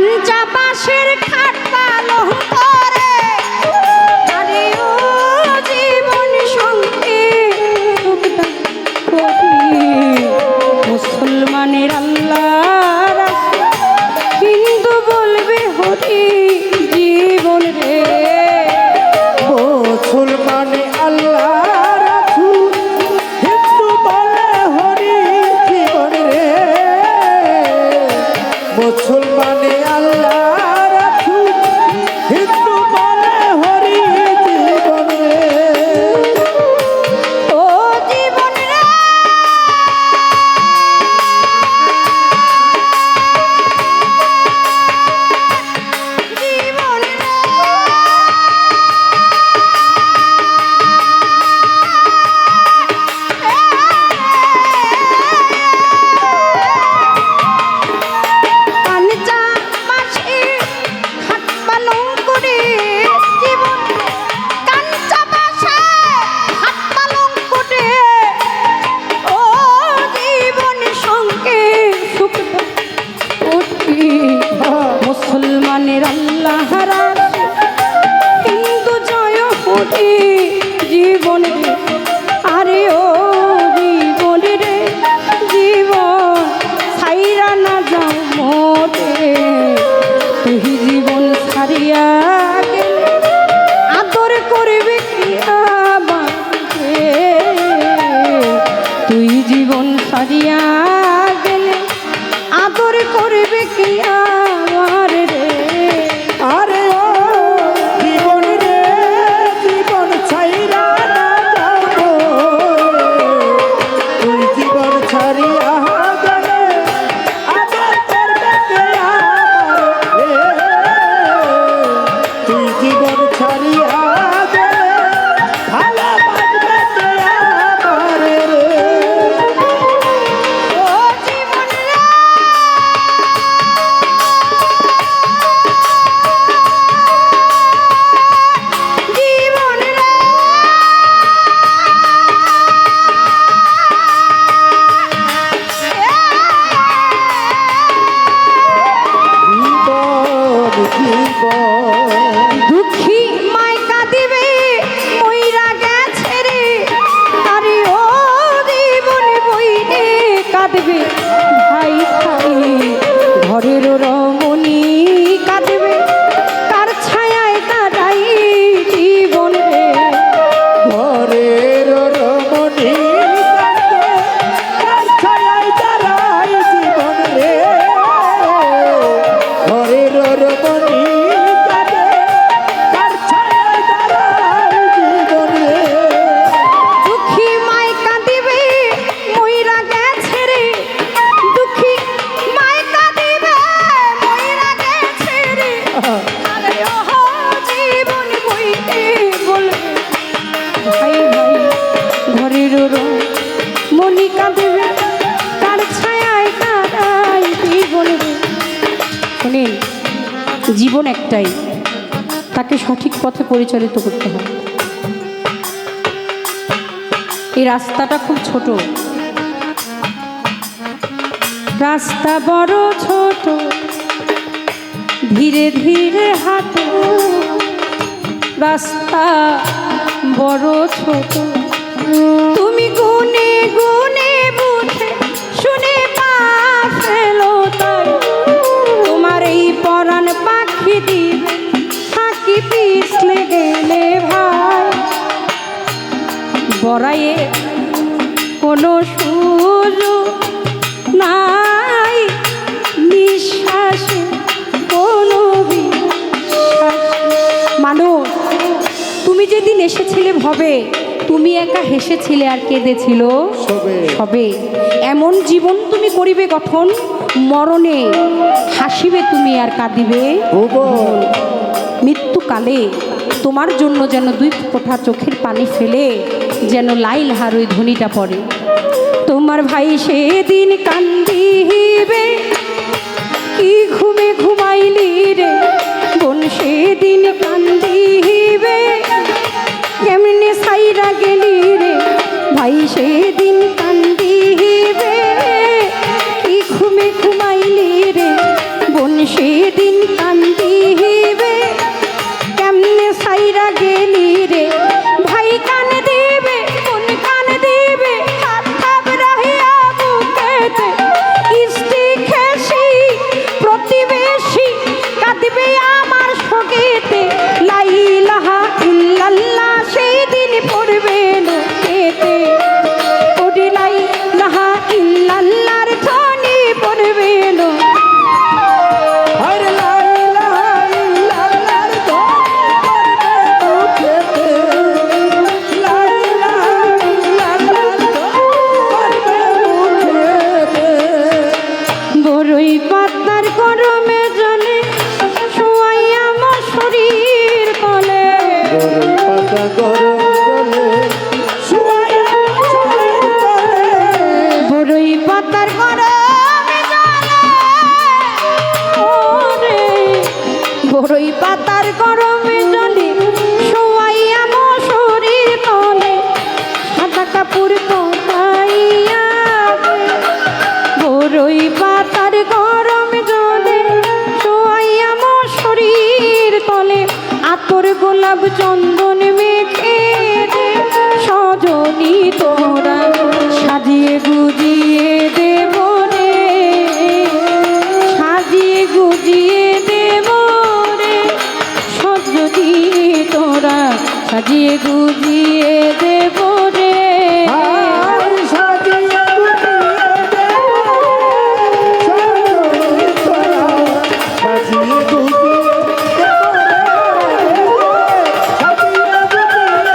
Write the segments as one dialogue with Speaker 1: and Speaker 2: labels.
Speaker 1: কাঞ্চা বাঁশের খাট পালং করে আরে ও জীবন সঙ্গে মুসলমানের আল্লাহ হিন্দু বলবে হরি জীবন রে
Speaker 2: মুসলমানে আল্লাহ রাসূল হিন্দু বলে হরি জীবন রে মুসলমানে আল্লাহ রাসূল হিন্দু বলে হরি জীবন রে
Speaker 1: ও জীবন রে জীবন রে কাঞ্চা বাঁশের খাট পালং করে জীবন রে কাঞ্চা বাঁশের খাট পালং করে ও জীবন সঙ্গে সুখ উঠি মুসলমানের আল্লাহ রাসূল হিন্দু জয় হরি জীবন রে আরে ও জীবন রে জীবন ছাইরা না যাও মোটে তুই জীবন ছাড়িয়া গেলে আদর করবে কি আমাকে তুই জীবন ছাড়িয়া গেলে আদর করবে কি আমার রে
Speaker 2: আরে ও জীবন রে জীবন ছাইরা না যাও তুই জীবন ছাড়িয়া গেলে আবার করবে কে আমার রে তুই জীবন ছাড়িয়া গেলে ভালোবাসবে কে আমার রে
Speaker 1: ও জীবন রে জীবন রে
Speaker 2: জীবন
Speaker 1: দুঃখী মায় কাঁদিবে মইরা গেছে রে আরে ও জীবন বইরে কাঁদবে ভাই ভাই ঘরের রমণী কাঁদবে কার ছায়ায় দাঁড়াই জীবন রে
Speaker 2: ঘরের রমণী কাঁদে, কার ছায়ায় দাঁড়ায় জীবন রে। ঘরের রমণী কাঁদে, কার ছায়ায় দাঁড়ায় জীবন রে।
Speaker 1: দুঃখী মায় কাঁদিবে মইরা গেছে রে দুঃখী মায় কাঁদিবে মইরা গেছে রে আরে ও জীবন বইতে বলবে ভাই ভাই ঘরের মনি কাঁদিবে কার ছায়ায় দাঁড়াই জীবন রে শুনেন জীবন একটাই তাকে সঠিক পথে পরিচালিত করতে হয় এই রাস্তাটা খুব ছোট রাস্তা বড় ছোট ধীরে ধীরে হাঁটো রাস্তা বড় ছোট তুমি গুনে গুনে বুঝে শুনে পা ফেলো তাই তোমার এই পরাণ পাখি দিবে থাকি পিছলে গেলে ভাই বড়াইয়ে কোনো সুযোগ নাই নিঃশ্বাসে কোনো বিশ্বাস মানুষ তুমি যেদিন এসেছিলে ভবে তুমি একা হেসেছিলে আর কেঁদেছিল
Speaker 2: সবে।
Speaker 1: সবে এমন জীবন তুমি করিবে গঠন মরণে হাসিবে তুমি আর কাঁদিবে
Speaker 2: ভুবন
Speaker 1: মৃত্যুকালে তোমার জন্য যেন দুই ফোঁটা চোখের পানি ফেলে যেন লাইল হার ওই ধ্বনিটা পড়ে তোমার ভাই সেদিন কান্দিবে কি ঘুমে ঘুমাইলি রে বোন সেদিন কান্দিবে কেমনে সাইরা গেলি রে ভাই সেদিন কান্দিবে কি ঘুমে ঘুমাইলি রে বোন সেদিন
Speaker 2: সাদা গরম জলে শুয়াইয়া শরীর তলে
Speaker 1: বড়ই পাতার গরমে জলে ওরে বড়ই পাতার গরমে জলে শোয়াইয়া মো শরীর তলে সাদা কাপড় পরাইয়া বড়ই পাতার গরমে জলে শোয়াইয়া মো শরীর তলে আতর গোলাপ চন্দন মেখে দে সজনী তোরা সাজিয়ে গুজিয়ে দেব রে সাজিয়ে গুজিয়ে দেব রে সজনী তোরা সাজিয়ে গুজিয়ে দেব রে
Speaker 2: আর সাজিয়ে গুজিয়ে দেব সজনী তোরা সাজিয়ে গুজিয়ে দেব সাজিয়ে গুজিয়ে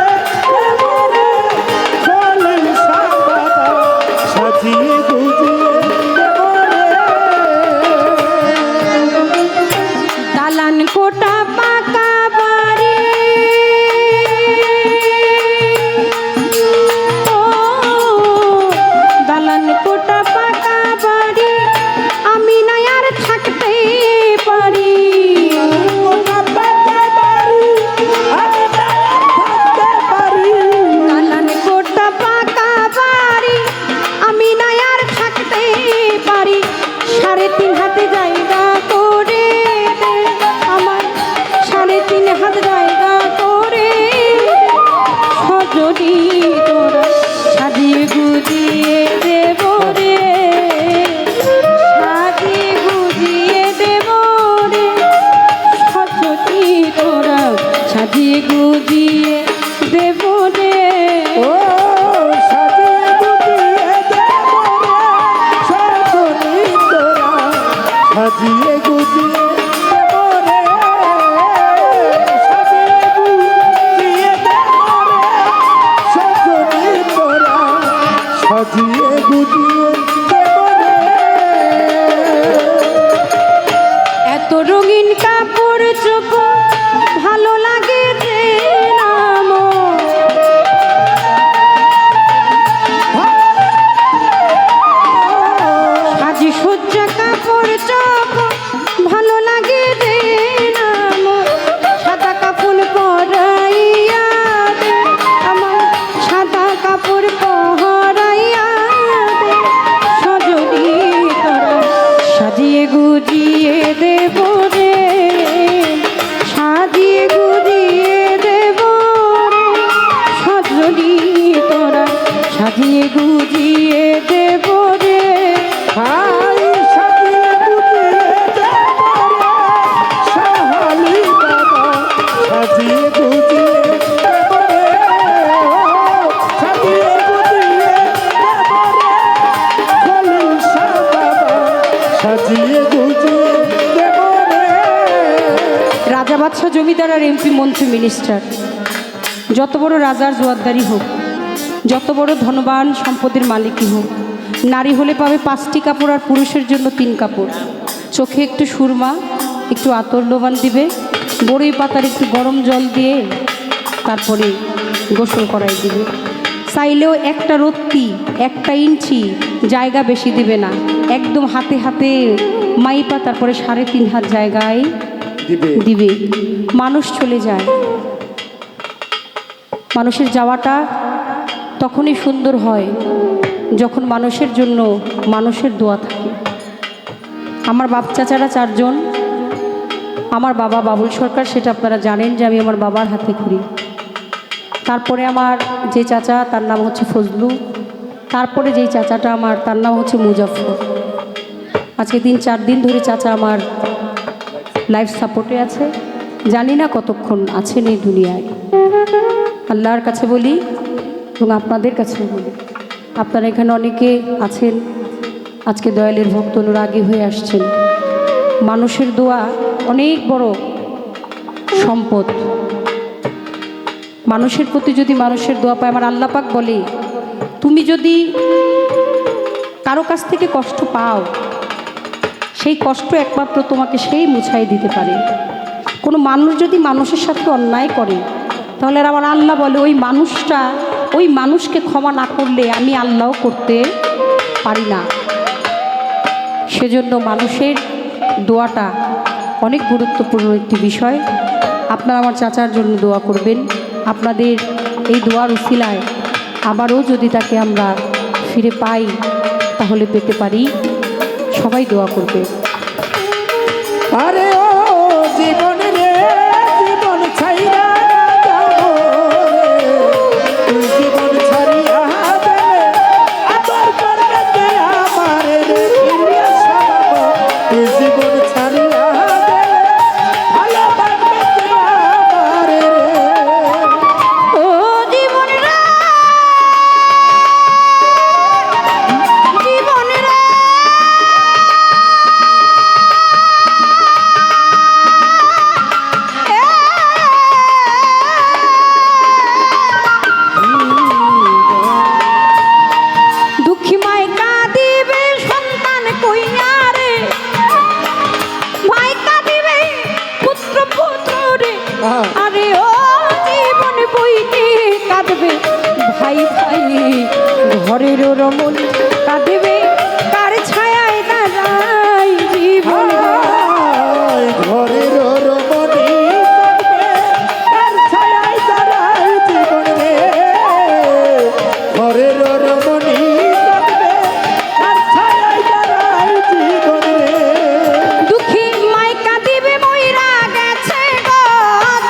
Speaker 2: দেব চলেন সাদা সাজিয়ে গুজিয়ে দেব
Speaker 1: দালান কোটা পাকা বাড়ি ও দালান কোটা পাকা বাড়ি আমি না আর থাকতে পারি দালান কোটা পাকা বাড়ি আমি না আর থাকতে পারি 3.5 হাতে জায়গা করে দে আমার 3.5 হাত জায়গা করে সজনী তোরা সাজিয়ে গুজিয়ে দেব রে সাজিয়ে গুজিয়ে দেব রে সজনী তোরা সাজিয়ে গুজিয়ে দেব রে
Speaker 2: ও সাজিয়ে গুজিয়ে দেব সজনী তোরা সাজিয়ে গুজিয়ে দেব রে সাজিয়ে গুজিয়ে দেব সজনী তোরা সাজিয়ে গুজিয়ে দেব
Speaker 1: এত রঙিন কাপড় চোখ ভালো লাগে যে নাম সাজি সজ্জা কাপড় চোখ ভালো লাগে যে নাম সাদা কাপড় পরাইয়া দে আমার সাদা কাপড় পরাইয়া দে সজনী তোরা সাজিয়ে গুজিয়ে দেব রে সাজিয়ে গুজিয়ে দেব রে সজনী তোরা সাজিয়ে গুজিয়ে দেব রে
Speaker 2: হাই সাজিয়ে গুজিয়ে দেব সাহালি বাবা সাজিয়ে গুজিয়ে দেব সাজিয়ে গুজিয়ে দেব খলিল শাহ বাবা সাজিয়ে গুজিয়ে দেব
Speaker 1: রাজা বাদশাহ জমিদার আর এমপি মন্ত্রী মিনিস্টার যত বড় রাজার জোয়ারদারি হোক যত বড় ধনবান সম্পদের মালিকই হোক নারী হলে পাবে 5টি কাপড় আর পুরুষের জন্য 3 কাপড় চোখে একটু সুরমা একটু আতর লোবান দিবে বড়ই পাতার একটু গরম জল দিয়ে তারপরে গোসল করাই দিবে চাইলেও একটা রত্তি 1 ইঞ্চি জায়গা বেশি দিবে না একদম হাতে হাতে মাইপা তারপরে 3.5 হাত জায়গায়
Speaker 2: দিবে
Speaker 1: দিবে মানুষ চলে যায় মানুষের যাওয়াটা তখনই সুন্দর হয় যখন মানুষের জন্য মানুষের দোয়া থাকে আমার বাপ চাচারা 4 জন আমার বাবা বাবুল সরকার সেটা আপনারা জানেন যে আমি আমার বাবার হাতে করি তারপরে আমার যে চাচা তার নাম হচ্ছে ফজলু তারপরে যেই চাচাটা আমার তার নাম হচ্ছে মুজাফর আজকে 3-4 দিন ধরে চাচা আমার লাইফ সাপোর্টে আছে জানি না কতক্ষণ আছেন এই দুনিয়ায় আল্লাহর কাছে বলি এবং আপনাদের কাছে বলি আপনারা এখানে অনেকে আছেন আজকে দয়ালের ভক্ত অনুরাগী হয়ে আসছেন মানুষের দোয়া অনেক বড় সম্পদ মানুষের প্রতি যদি মানুষের দোয়া পায় আমার আল্লাহ পাক বলে তুমি যদি কারো কাছ থেকে কষ্ট পাও সেই কষ্ট একমাত্র তোমাকে সেই মুছাই দিতে পারে কোনো মানুষ যদি মানুষের সাথে অন্যায় করে তাহলে আর আমার আল্লাহ বলে ওই মানুষকে ক্ষমা না করলে আমি আল্লাহও করতে পারি না। সেজন্য মানুষের দোয়াটা অনেক গুরুত্বপূর্ণ একটি বিষয়। আপনারা আমার চাচার জন্য দোয়া করবেন। আপনাদের এই দোয়ার উসিলায় আবারও যদি তাকে আমরা ফিরে পাই তাহলে পেতে পারি। সবাই দোয়া করবে।
Speaker 2: আরে ও জীবন রে জীবন ছাইরা যাবো রে, তুই জীবন ছাড়িয়া গেলে আদর করবে কে আমারে রে ইলিয়াস বাবা, তুই জীবন ছাড়িয়া গেলে ভালোবাসবে কে আমারে রে।
Speaker 1: ও জীবন রে জীবন রে দুঃখী মাই কাঁদিবে সন্তান কইয়া রে, মাই কাঁদিবে পুত্র পুত্র রে। আরে ও জীবন বইতে কাঁদবে ভাই ভাই, ঘরের রমন কাঁদবে কার ছায়ায় দাঁড়াই জীবন
Speaker 2: আয় ঘরের রমণী কাঁদবে, তার ছায়ায় দাঁড়ায় জীবন রে। ঘরের রমণী কাঁদবে, তার ছায়ায় দাঁড়ায় জীবন রে।
Speaker 1: দুঃখী মাই কাঁদিবে মইরা গেছে গো,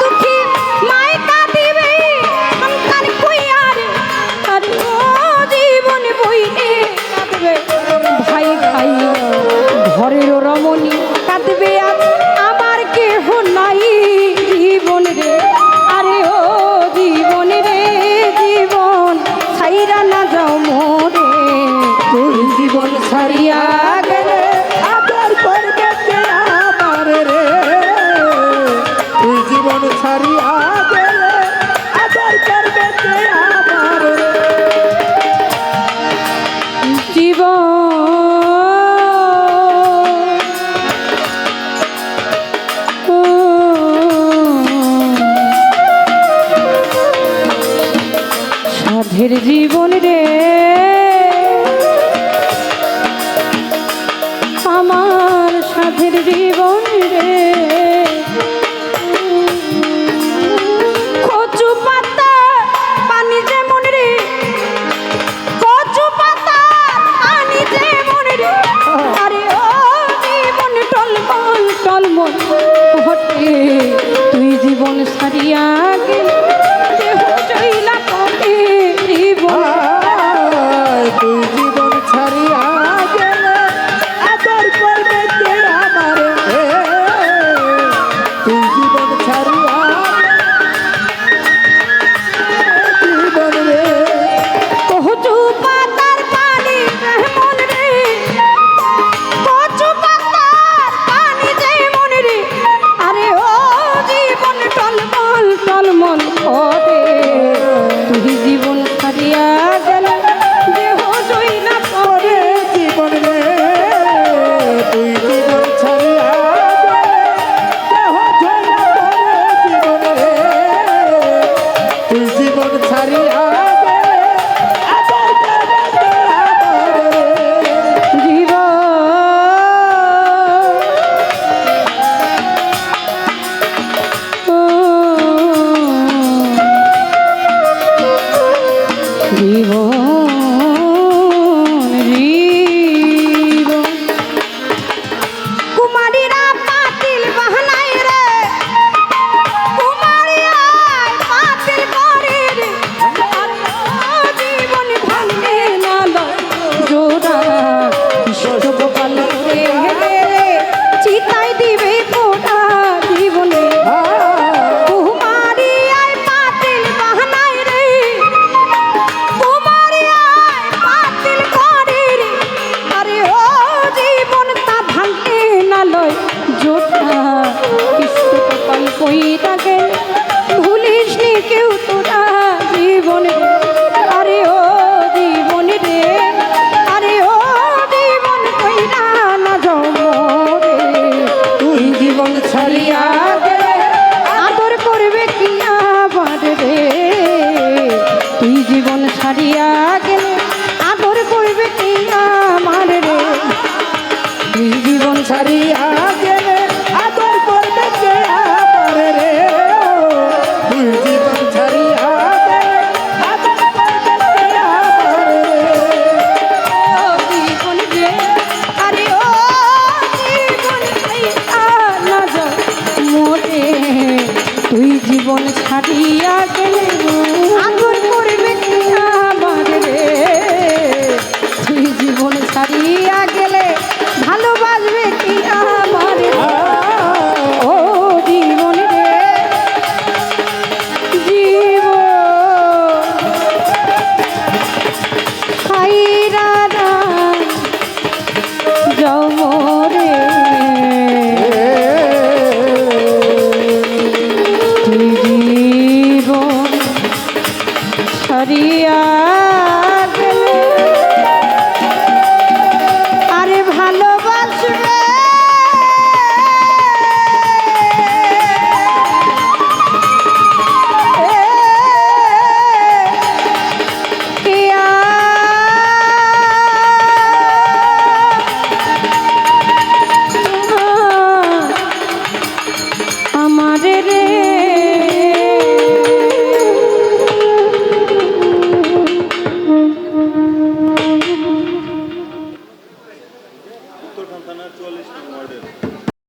Speaker 1: দুঃখী মাই কাঁদিবে সন্তান কইয়া রে। আরে ও জীবন বইতে কাঁদবে ভাই ভাই, ঘরের রমণী কাঁদবে আজ আমার কেহ নাই জীবন রে। আরে ও জীবন রে জীবন ছাইরা না যাও মোরে,
Speaker 2: তুই জীবন ছাড়িয়া গেলে আদর করবে কে আমারে রে, তুই জীবন ছাড়িয়া গেলে আদর করবে কে আমারে রে।
Speaker 1: সাধের জীবন রে আমার সাধের জীবন রে, কচু পাতা পানি যেমন রে, কচু পাতা পানি যেমন রে। আরে ও জীবন টলমল টলমল ঘটে, তুই জীবন ছাড়িয়া গেলে দেহ জইলা পড়ে জীবন।
Speaker 2: আয় তুই জীবন ছাড়িয়া গেলে আদর করবে কে আমারে রে, তুই জীবন ছাড়িয়া জীবন রে।
Speaker 1: কচু পাতার পানি যেমন রে, কচু পাতার পানি যেমন রে। আরে ও জীবন টলমল টলমল করে, তুই জীবন ছাড়িয়া গেলে দেহ জইলা পড়ে
Speaker 2: জীবন রে, তুই জীবন ছাড়িয়া গেলে দেহ ঝইলা পড়ে জীবন রে, তুই জীবন ছাড়িয়া গেলে আদর করবে কে আমারে রে।
Speaker 1: জীবন জীবন জীবন কুমারীরা পাতিল বাহানাই রে, কুমারিয়া পাতিল করে রে। জীবন ভাঙে না জোড়া কৃষ্ণ গোপাল রে, চিতাই দিবে পোড়া জীবনে। কুমারিয়ায় পাতিল বাহানাই রে, কুমারিয়ায় পাতিল করে রে। আরে ও জীবন তা ভাঙে না লয় জোড়া কৃষ্ণ গোপাল কইরা গেলে ভুলিস নি কেউ তোরা জীবন রে। আরে ও জীবন রে, আরে ও জীবন কইরা না যাও মোরে,
Speaker 2: তুই জীবন ছাড়িয়া
Speaker 1: ছাড়িয়া গেলে আদর করবে কি আবার রে। ছাড়িয়া গেলে আদর করবে কে আমার রে তুই জীবন
Speaker 2: ছাড়িয়া গেলে আদর করবে কে আমার রে তুই জীবন ছাড়িয়া গেলে আদর করবে কে আমার রে
Speaker 1: ও জীবন রে আরে ও জীবন না যাও মোরে তুই জীবন ছাড়িয়া